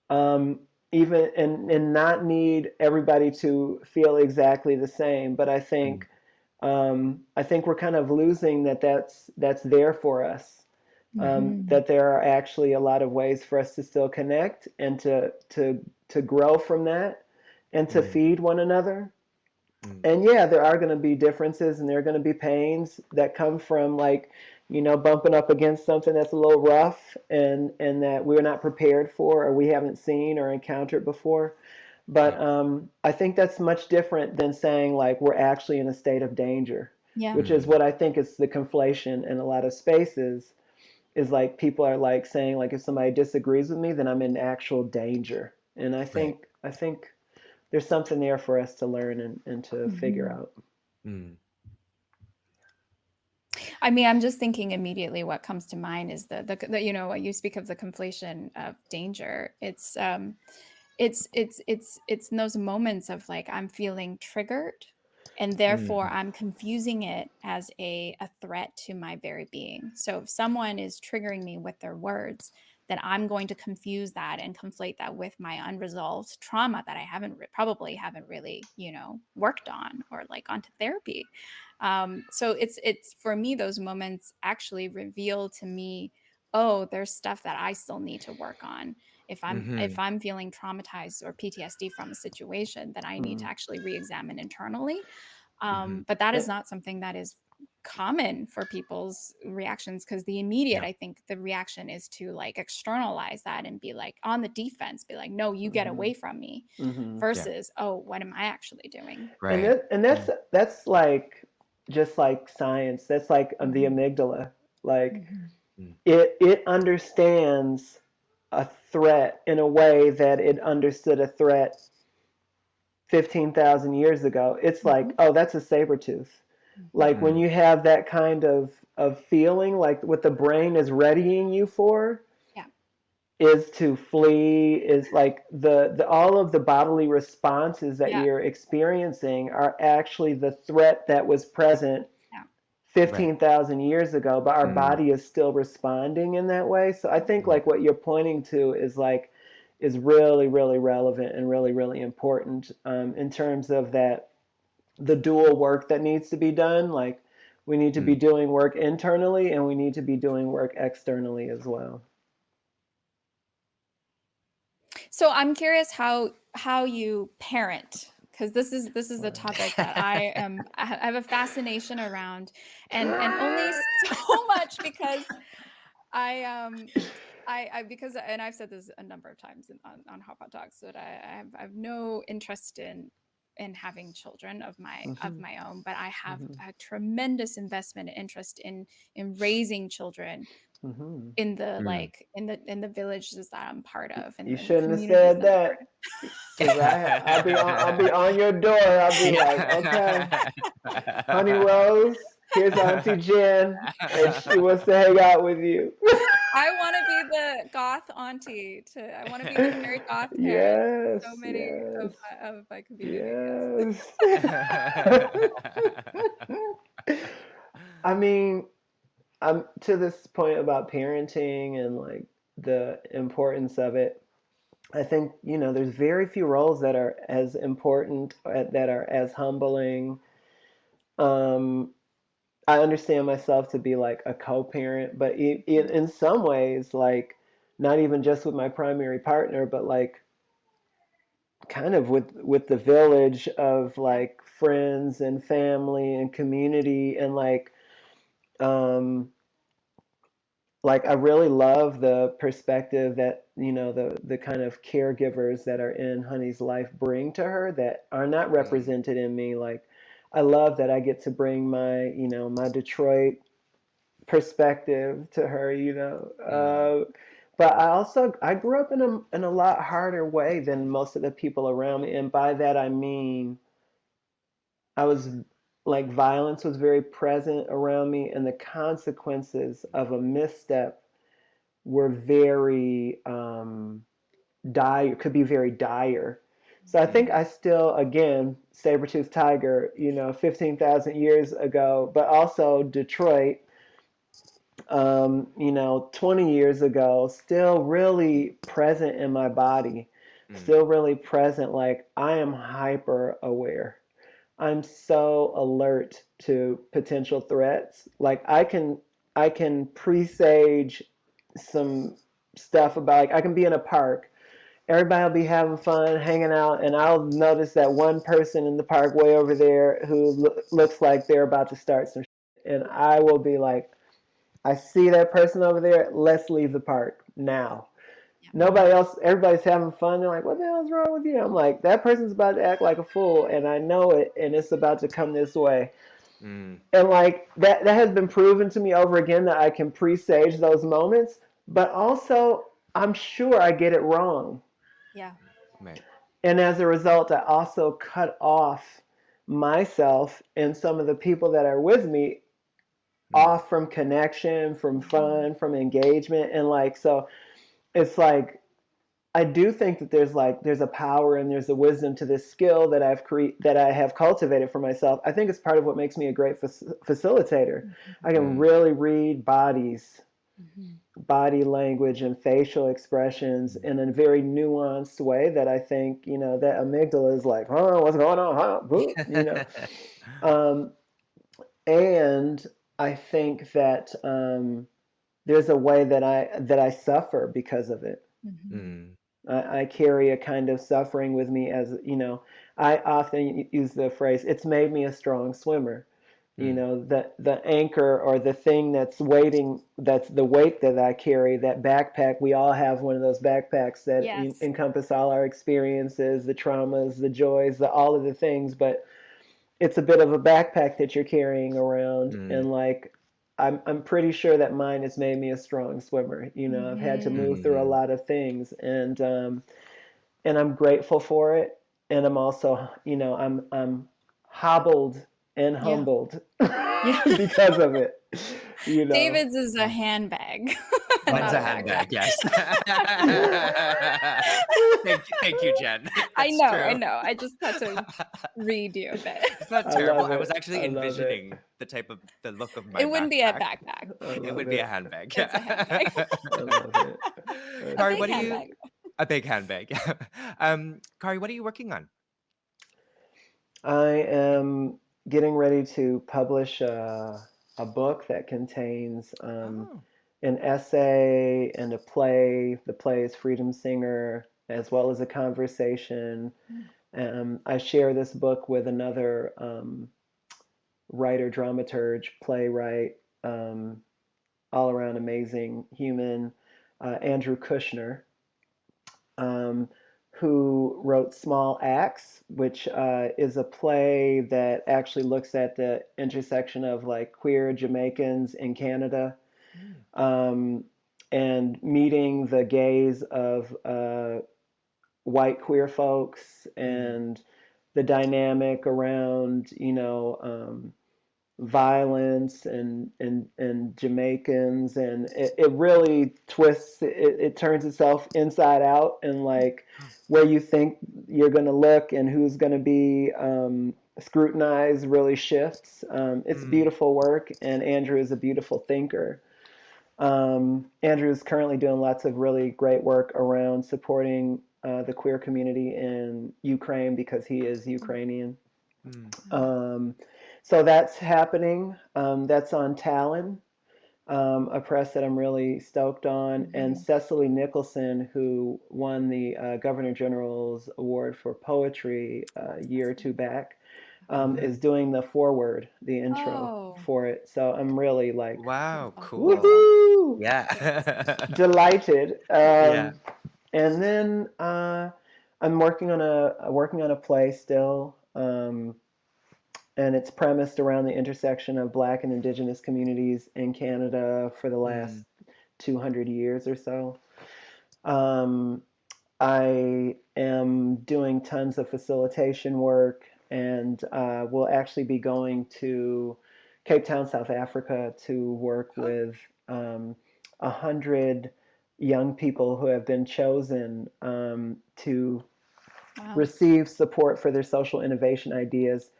um, even and not need everybody to feel exactly the same. But Mm. I think we're kind of losing that's there for us. Mhm. That there are actually a lot of ways for us to still connect, and to grow from that, and to Mm. feed one another. Mm. And yeah, there are going to be differences, and there are going to be pains that come from, like, bumping up against something that's a little rough, and that we're not prepared for, or we haven't seen or encountered before. But Yeah. I think that's much different than saying like we're actually in a state of danger, Yeah. which is Mm. what I think is the conflation in a lot of spaces. Is like people are like saying like, if somebody disagrees with me, then I'm in actual danger. And Right. I think there's something there for us to learn, and to figure Mhm. out. Mm. I mean, I'm just thinking immediately what comes to mind is what you speak of the conflation of danger. It's in those moments of like I'm feeling triggered, and therefore Mm. I'm confusing it as a threat to my very being. So if someone is triggering me with their words, then I'm going to confuse that and conflate that with my unresolved trauma that I probably haven't really, worked on or like gone to therapy. So it's for me, those moments actually reveal to me, oh, there's stuff that I still need to work on. If Mhm. I'm feeling traumatized or PTSD from a situation, then I need to Mm. actually re-examine internally. Mhm. But that is Eh, not something that is common for people's reactions, because the immediate, Yeah. I think the reaction is to like externalize that and be like on the defense, be like, no, you get mhm, away from me, mhm. Yeah. versus, oh, what am I actually doing? And Right. that and that's Mm. that's like just like science. That's like the Mhm. amygdala. Like, Mhm. Mm. it understands a threat in a way that it understood a threat 15,000 years ago. It's like, Mhm. oh, that's a saber tooth. Mhm. Like, when Mm. you have that kind of feeling, like what the brain is readying you for Yeah. is to flee, is like the all of the bodily responses that Yeah. you're experiencing are actually the threat that was present Yeah. Right. 15,000 years ago, but our Mm. body is still responding in that way. So I think Mm. like what you're pointing to is like is really, really relevant and really, really important, in terms of that the dual work that needs to be done. Like, we need to be Mm. doing work internally, and we need to be doing work externally as well. So I'm curious how you parent, because this is a topic that I have a fascination around, and only so much because I because, and I've said this a number of times on Hot Pot Talks, that I have no interest in having children of Hmm. my own, but I have Hmm. a tremendous investment and interest in raising children Hmm. in the Mm. like in the villages that I'm part of and You the shouldn't have communities said that I'm part that, because I'll be on your door. I'll be like, okay, Honey Rose, here's Auntie Jen, and she wants to hang out with you. I want to be the goth auntie. I want to be the very goth parent. So Yes, many yes, of my community. Yes. yes. I mean, I'm to this point about parenting and like the importance of it. I think, there's very few roles that are as important, that are as humbling. Um, I understand myself to be like a co-parent, but in some ways, like not even just with my primary partner, but like kind of with the village of Yeah. like friends and family and community, and um like I really love the perspective that the kind of caregivers that are in Honey's life bring to her that are not Mm. represented in me. Like I love that I get to bring my Detroit perspective to her. Mm. But I grew up in a lot harder way than most of the people around me, and by that I mean I was like violence was very present around me, and the consequences of a misstep were very dire, could be very dire. So I think Mm. I still, again, saber-toothed tiger, 15,000 years ago, but also Detroit, 20 years ago, still really present in my body, Mm. still really present. Like I am hyper aware. I'm so alert to potential threats. Like I can presage some stuff about, like I can be in a park. Everybody will be having fun, hanging out, and I'll notice that one person in the park way over there who looks like they're about to start some shit. And I will be like, I see that person over there. Let's leave the park now. Yeah. Nobody else, everybody's having fun. They're like, what the hell's wrong with you? I'm like, that person's about to act like a fool, and I know it, and it's about to come this way. Mm. And like that has been proven to me over again that I can presage those moments, but also I'm sure I get it wrong. Yeah. Right. And as a result, I also cut off myself and some of the people that are with me Mm. off from connection, from fun, from engagement. And like, so it's like, I do think that there's a power and there's a wisdom to this skill that I have cultivated for myself. I think it's part of what makes me a great facilitator. I can Mm. really read bodies, Mhm. body language, and facial expressions in a very nuanced way that I think that amygdala is like, huh, what's going on, um, and I think that there's a way that I suffer because of it. Mhm. Mm. I carry a kind of suffering with me, as I often use the phrase, it's made me a strong swimmer. Mm. The anchor, or the thing that's waiting, that's the weight that I carry, that backpack. We all have one of those backpacks that Yes. encompass all our experiences, the traumas, the joys, all of the things, but it's a bit of a backpack that you're carrying around, Mm. and like I'm pretty sure that mine has made me a strong swimmer. I've had to Mhm. move through a Mm. lot of things, and I'm grateful for it. And I'm also, I'm hobbled and Yeah. humbled Yeah. because of it. You know. David's is a handbag, Mine's not a a backpack. handbag, yes. Thank you, Jen. I That's know, I true. know. I just had to read you a bit. It's not I terrible. love I was it. actually I love it. envisioning the look of my It wouldn't be a backpack. backpack. I It love would be a it. handbag. It's a handbag. I love it. A Kari, That's big what are funny. you handbag. a big handbag. Kari, what are you working on? I am getting ready to publish a book that contains Oh. an essay and a play. The play is Freedom Singer, as well as a conversation. Mm. I share this book with another writer, dramaturge, playwright, all around amazing human, Andrew Kushner, um, who wrote Small Acts, which is a play that actually looks at the intersection of like queer Jamaicans in Canada, Mm. and meeting the gaze of white queer folks Mm. and the dynamic around, violence and Jamaicans, and it really twists, it turns itself inside out, and like Oh. where you think you're going to look and who's going to be scrutinized really shifts. It's Mm. beautiful work, and Andrew is a beautiful thinker. Andrew is currently doing lots of really great work around supporting the queer community in Ukraine because he is Ukrainian. Mm. Um, so that's happening. That's on Talon, a press that I'm really stoked on. And Mhm. Cecily Nicholson, who won the Governor General's Award for Poetry a year or two back, Mhm. is doing the foreword, the intro Oh, for it. So I'm really like, Wow, beautiful, cool. beautiful. woohoo, Yeah. delighted. Yeah. And then I'm working on a play still. And it's premised around the intersection of Black and Indigenous communities in Canada for the last Mm. 200 years or so. Um, I am doing tons of facilitation work, and will actually be going to Cape Town, South Africa, to work Oh. with 100 young people who have been chosen to Wow. receive support for their social innovation ideas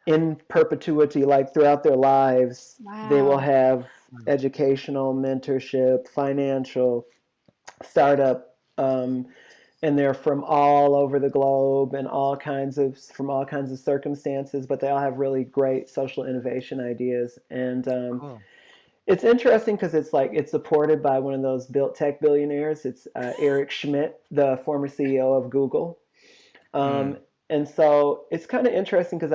in perpetuity, like throughout their lives. They will Wow. have Mm. educational, mentorship, financial, startup, and they're from all over the globe and from all kinds of circumstances, but they all have really great social innovation ideas. And Cool. it's interesting because it's supported by one of those built tech billionaires. It's Eric Schmidt, the former CEO of Google. Um, Mm. and so it's kind of interesting because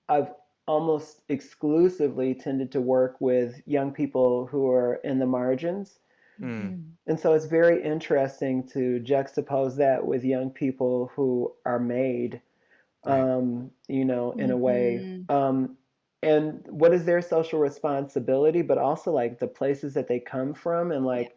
I've almost exclusively tended to work with young people who are in the margins. Mm. Mhm. And so it's very interesting to juxtapose that with young people who are made, Right. in a way. Mhm. And what is their social responsibility, but also like the places that they come from. And Yeah. like,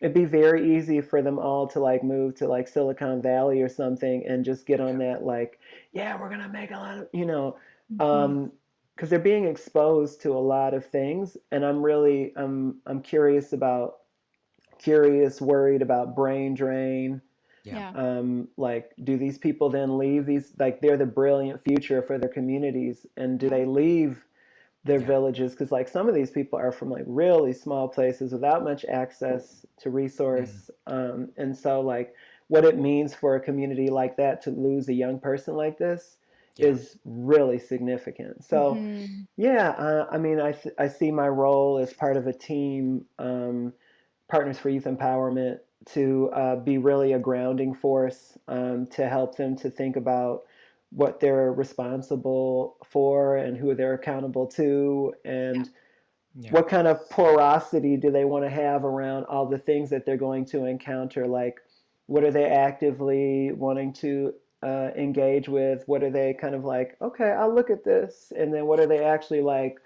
it'd be very easy for them all to like move to like Silicon Valley or something and just get on that, like, yeah, we're going to make a lot of, Mhm. because they're being exposed to a lot of things. And I'm curious, worried about brain drain. Yeah. Yeah. Like, do these people then leave these, like, they're the brilliant future for their communities, and do Yeah. they leave their Yeah. villages? Because like some of these people are from like really small places without much access to Mm. resource, and so like what it means for a community like that to lose a young person like this Yeah. is really significant. So Mhm. yeah, I mean, I see my role as part of a team, Partners for Youth Empowerment, to be really a grounding force, to help them to think about what they're responsible for and who they're accountable to, Yeah. and Yeah. what kind of porosity do they want to have around all the things that they're going to encounter. Like, what are they actively wanting to engage with? What are they kind of like, okay, I'll look at this, and then what are they actually like,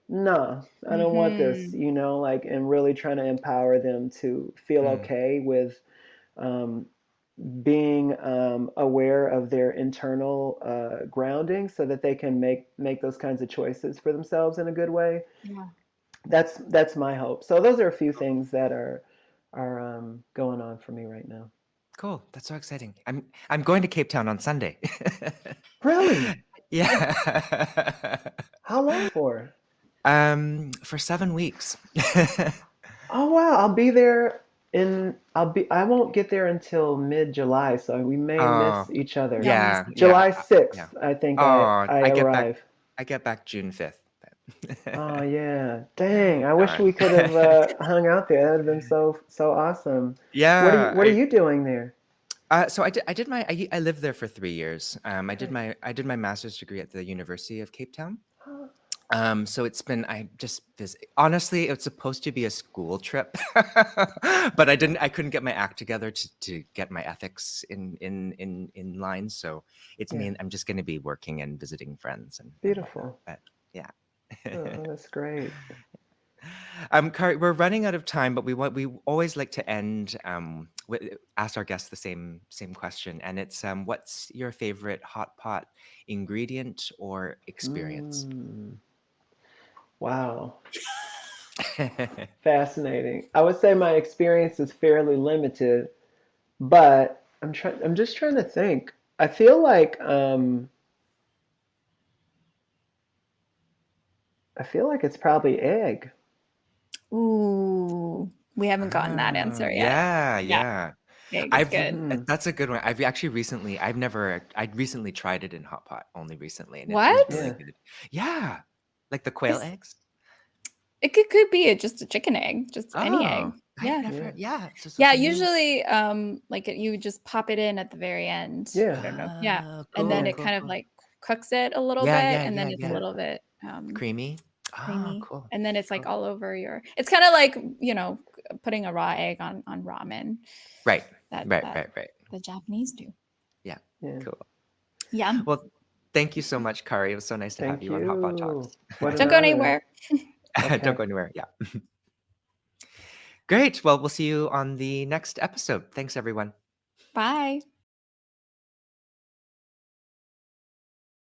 no, I don't want this, Mhm. like, and really trying to empower them to feel Mm. okay with um, being aware of their internal grounding, so that they can make those kinds of choices for themselves in a good way. Yeah. That's my hope. So those are a few things that are going on for me right now. Cool. That's so exciting. I'm going to Cape Town on Sunday. Really? Yeah. How long for? For 7 weeks. Oh wow, I'll be there I won't get there until mid-July, so we may Oh, miss each other. Y'all miss yeah, each yeah, other. July yeah. 6th, I think Oh, I arrive. I get back June 5th. Oh yeah. Dang, I wish Darn. we could have hung out there. That would have been so awesome. What are you Yeah, what are you doing there? so I lived there for 3 years. Okay. I did my master's degree at the University of Cape Town. Huh. So it's been I just this honestly, it was supposed to be a school trip, but I couldn't get my act together to get my ethics in line. So Yeah. I'm just going to be working and visiting friends and whatnot. Beautiful. But yeah. Oh, that's great. Kari, we're running out of time, but we always like to end ask our guests the same question, and it's what's your favorite hot pot ingredient or experience? Mm, wow, fascinating. I would say my experience is fairly limited, but I'm just trying to think. I feel like it's probably egg. Ooh, we haven't gotten that answer yet. Yeah, Yeah, yeah. egg is I've good. That's a good one. I've recently tried it in hot pot only recently, and it was What? really Yeah. good. Yeah, like the quail Is eggs. it could be just a chicken egg, just any egg. Oh, I've Yeah. never. Yeah. Yeah, so Yeah, for you, usually, like, you just pop it in at the very end. I Yeah. don't know. Yeah, and then cool, Yeah. it cool, kind of, cool. like, cooks it a little Yeah, bit, yeah, and then yeah, it's a yeah. Yeah. little bit, Creamy. Ah, creamy, cool, and then it's, like, cool. all over your it's kinda like, putting a raw egg on ramen Right, that right, that right, right. the Japanese do. Yeah, Yeah. cool. Yum. Well, thank you so much, Kari. It was so nice to have Thank you on Hot Pot you. Talks. What an Don't go honor. anywhere. Don't Okay. go anywhere. Yeah. Great. Well, we'll see you on the next episode. Thanks, everyone. Bye.